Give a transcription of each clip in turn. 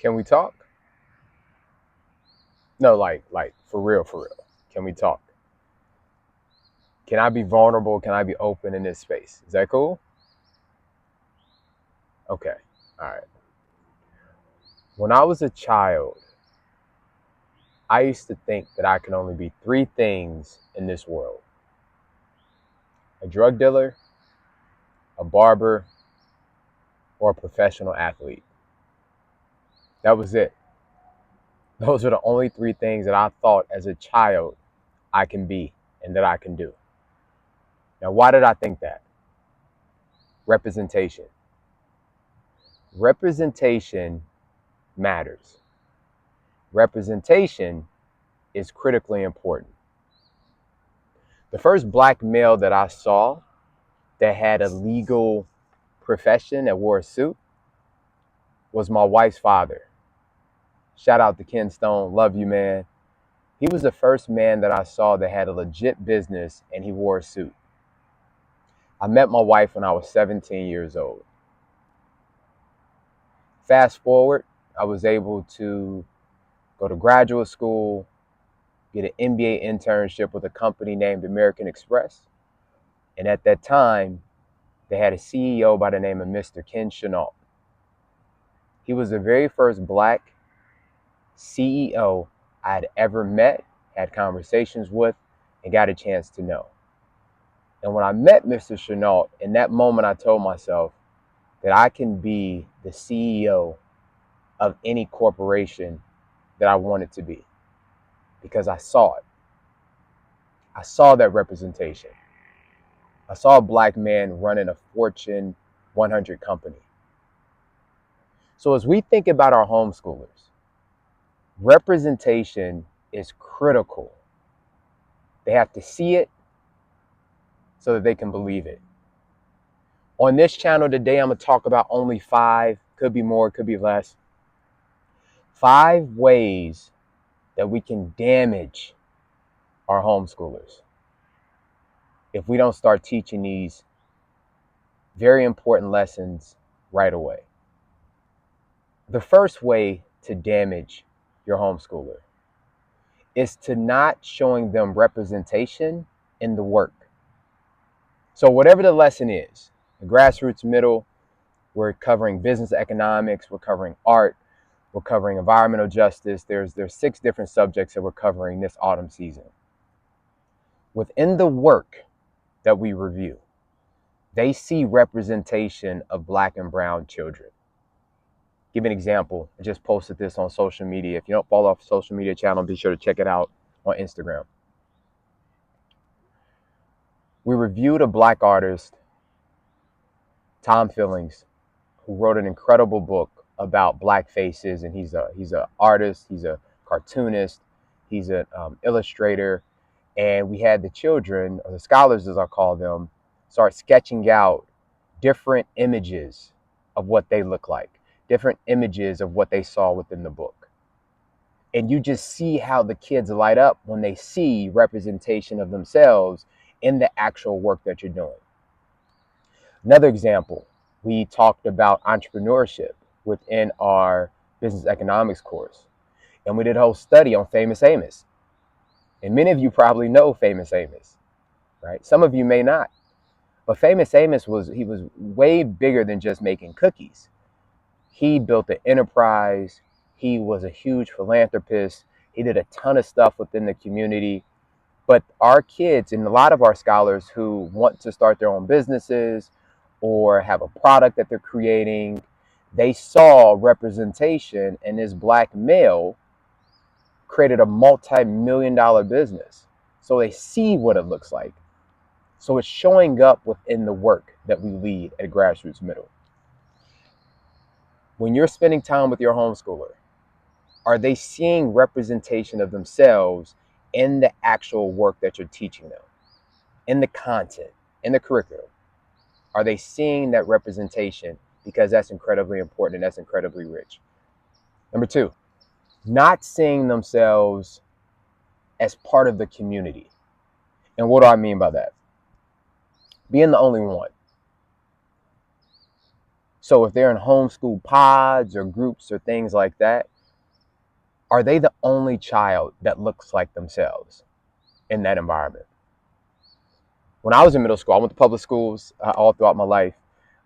Can we talk? No, like for real, for real. Can we talk? Can I be vulnerable? Can I be open in this space? Is that cool? Okay. All right. When I was a child, I used to think that I could only be three things in this world: a drug dealer, a barber, or a professional athlete. That was it. Those are the only three things that I thought as a child I can be and that I can do. Now, why did I think that? Representation. Representation matters. Representation is critically important. The first black male that I saw that had a legal profession that wore a suit was my wife's father. Shout out to Ken Stone. Love you, man. He was the first man that I saw that had a legit business and he wore a suit. I met my wife when I was 17 years old. Fast forward, I was able to go to graduate school, get an MBA internship with a company named American Express. And at that time, they had a CEO by the name of Mr. Ken Chenault. He was the very first black CEO I had ever met, had conversations with, and got a chance to know. And when I met Mr. Chenault, in that moment, I told myself that I can be the CEO of any corporation that I wanted to be because I saw it. I saw that representation. I saw a black man running a Fortune 100 company. So as we think about our homeschoolers, representation is critical. They have to see it so that they can believe it. On this channel today, I'm going to talk about only 5, could be more, could be less, 5 ways that we can damage our homeschoolers if we don't start teaching these very important lessons right away. The first way to damage your homeschooler is to not showing them representation in the work. So whatever the lesson is, the grassroots, middle, we're covering business economics, we're covering art, we're covering environmental justice. There's 6 different subjects that we're covering this autumn season. Within the work that we review, they see representation of black and brown children. Give an example. I just posted this on social media. If you don't follow our social media channel, be sure to check it out on Instagram. We reviewed a black artist, Tom Fillings, who wrote an incredible book about black faces, and he's an artist, he's a cartoonist, he's an illustrator, and we had the children, or the scholars as I call them, start sketching out different images of what they look like, different images of what they saw within the book. And you just see how the kids light up when they see representation of themselves in the actual work that you're doing. Another example, we talked about entrepreneurship within our business economics course. And we did a whole study on Famous Amos. And many of you probably know Famous Amos, right? Some of you may not. But Famous Amos was way bigger than just making cookies. He built an enterprise. He was a huge philanthropist. He did a ton of stuff within the community. But our kids and a lot of our scholars who want to start their own businesses or have a product that they're creating, they saw representation, and this black male created a multi-million-dollar business. So they see what it looks like. So it's showing up within the work that we lead at Grassroots Middle. When you're spending time with your homeschooler, are they seeing representation of themselves in the actual work that you're teaching them, in the content, in the curriculum? Are they seeing that representation? Because that's incredibly important and that's incredibly rich. Number 2, not seeing themselves as part of the community. And what do I mean by that? Being the only one. So if they're in homeschool pods or groups or things like that, are they the only child that looks like themselves in that environment? When I was in middle school, I went to public schools all throughout my life.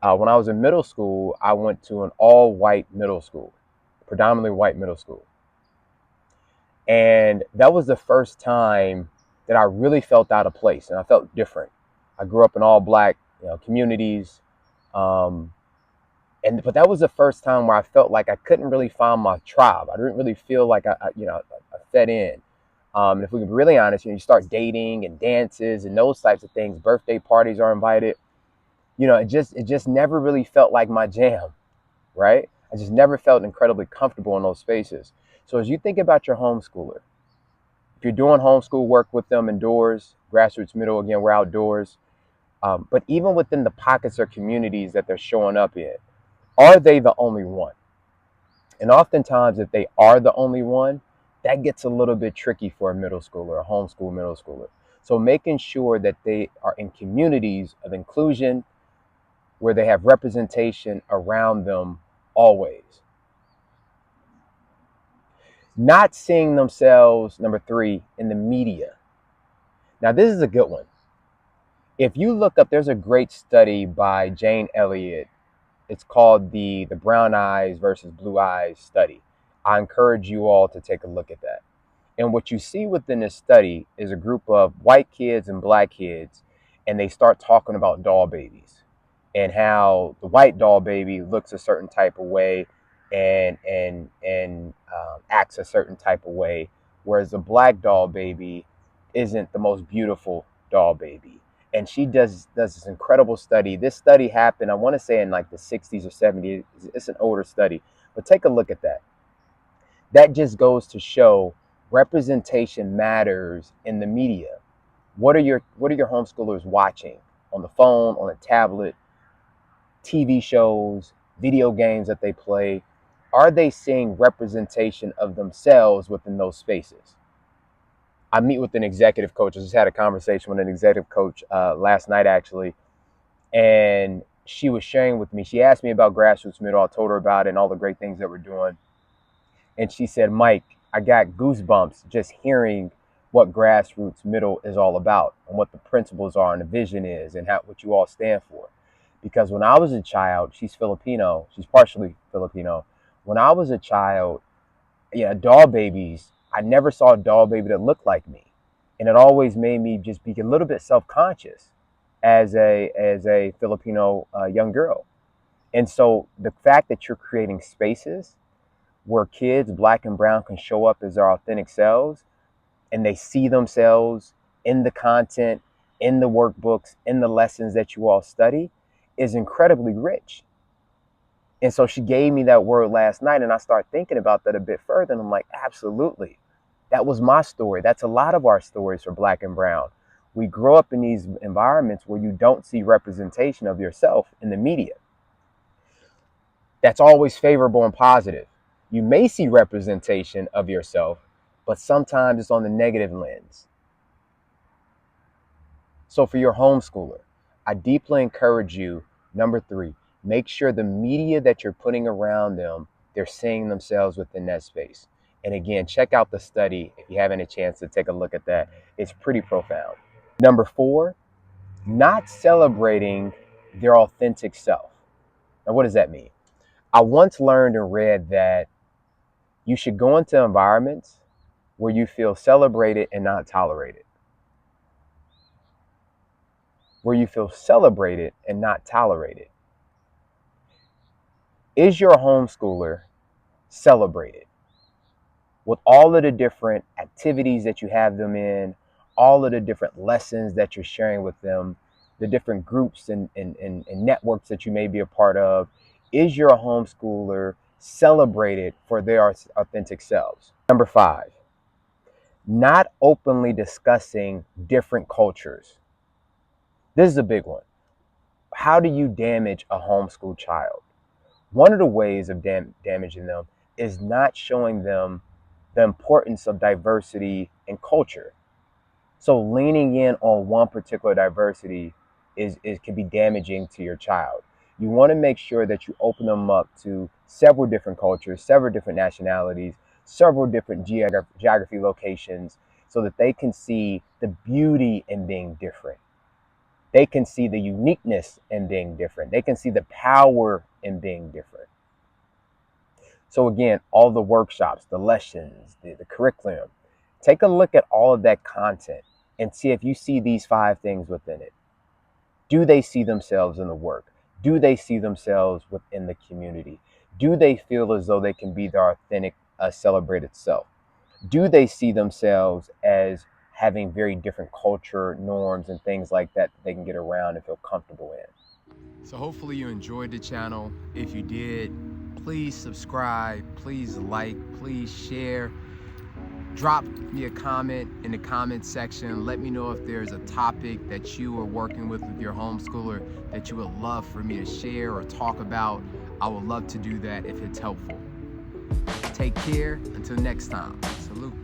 When I was in middle school, I went to an all-white middle school, predominantly white middle school. And that was the first time that I really felt out of place and I felt different. I grew up in all black, communities. Um, but that was the first time where I felt like I couldn't really find my tribe. I didn't really feel like I fit in. And if we can be really honest, you start dating and dances and those types of things. Birthday parties are invited. It just never really felt like my jam, right? I just never felt incredibly comfortable in those spaces. So as you think about your homeschooler, if you're doing homeschool work with them indoors, grassroots, middle, again, we're outdoors. But even within the pockets or communities that they're showing up in, are they the only one? And oftentimes, if they are the only one, that gets a little bit tricky for a middle schooler, a homeschool middle schooler. So making sure that they are in communities of inclusion where they have representation around them always. Not seeing themselves, number 3, in the media. Now, this is a good one. If you look up, there's a great study by Jane Elliott. It's called the brown eyes versus blue eyes study. I encourage you all to take a look at that. And what you see within this study is a group of white kids and black kids, and they start talking about doll babies and how the white doll baby looks a certain type of way and acts a certain type of way, whereas the black doll baby isn't the most beautiful doll baby. And she does this incredible study. This study happened, I want to say, in like the 60s or 70s. It's an older study, but take a look at that. That just goes to show representation matters in the media. What are your homeschoolers watching on the phone, on a tablet, TV shows, video games that they play? Are they seeing representation of themselves within those spaces? I meet with an executive coach. I just had a conversation with an executive coach last night, actually, and she was sharing with me. She asked me about grassroots middle. I told her about it and all the great things that we're doing. And she said, Mike, I got goosebumps just hearing what grassroots middle is all about and what the principles are and the vision is and what you all stand for. Because when I was a child, she's Filipino, she's partially Filipino. When I was a child, doll babies, I never saw a doll baby that looked like me. And it always made me just be a little bit self-conscious as a Filipino young girl. And so the fact that you're creating spaces where kids, black and brown, can show up as their authentic selves and they see themselves in the content, in the workbooks, in the lessons that you all study is incredibly rich. And so she gave me that word last night and I started thinking about that a bit further. And I'm like, absolutely. That was my story. That's a lot of our stories for black and brown. We grow up in these environments where you don't see representation of yourself in the media. That's always favorable and positive. You may see representation of yourself, but sometimes it's on the negative lens. So for your homeschooler, I deeply encourage you, number 3, make sure the media that you're putting around them, they're seeing themselves within that space. And again, check out the study if you haven't a chance to take a look at that. It's pretty profound. Number 4, not celebrating their authentic self. Now, what does that mean? I once learned and read that you should go into environments where you feel celebrated and not tolerated. Where you feel celebrated and not tolerated. Is your homeschooler celebrated with all of the different activities that you have them in, all of the different lessons that you're sharing with them, the different groups and networks that you may be a part of? Is your homeschooler celebrated for their authentic selves? Number 5, not openly discussing different cultures. This is a big one. How do you damage a homeschool child? One of the ways of damaging them is not showing them the importance of diversity and culture. So leaning in on one particular diversity is can be damaging to your child. You want to make sure that you open them up to several different cultures, several different nationalities, several different geography locations, so that they can see the beauty in being different. They can see the uniqueness in being different. They can see the power in being different. So again, all the workshops, the lessons, the curriculum, take a look at all of that content and see if you see these 5 things within it. Do they see themselves in the work? Do they see themselves within the community? Do they feel as though they can be their authentic, celebrated self? Do they see themselves as having very different culture, norms, and things like that they can get around and feel comfortable in? So hopefully you enjoyed the channel. If you did, please subscribe, please like, please share. Drop me a comment in the comment section. Let me know if there's a topic that you are working with your homeschooler that you would love for me to share or talk about. I would love to do that if it's helpful. Take care. Until next time. Salute.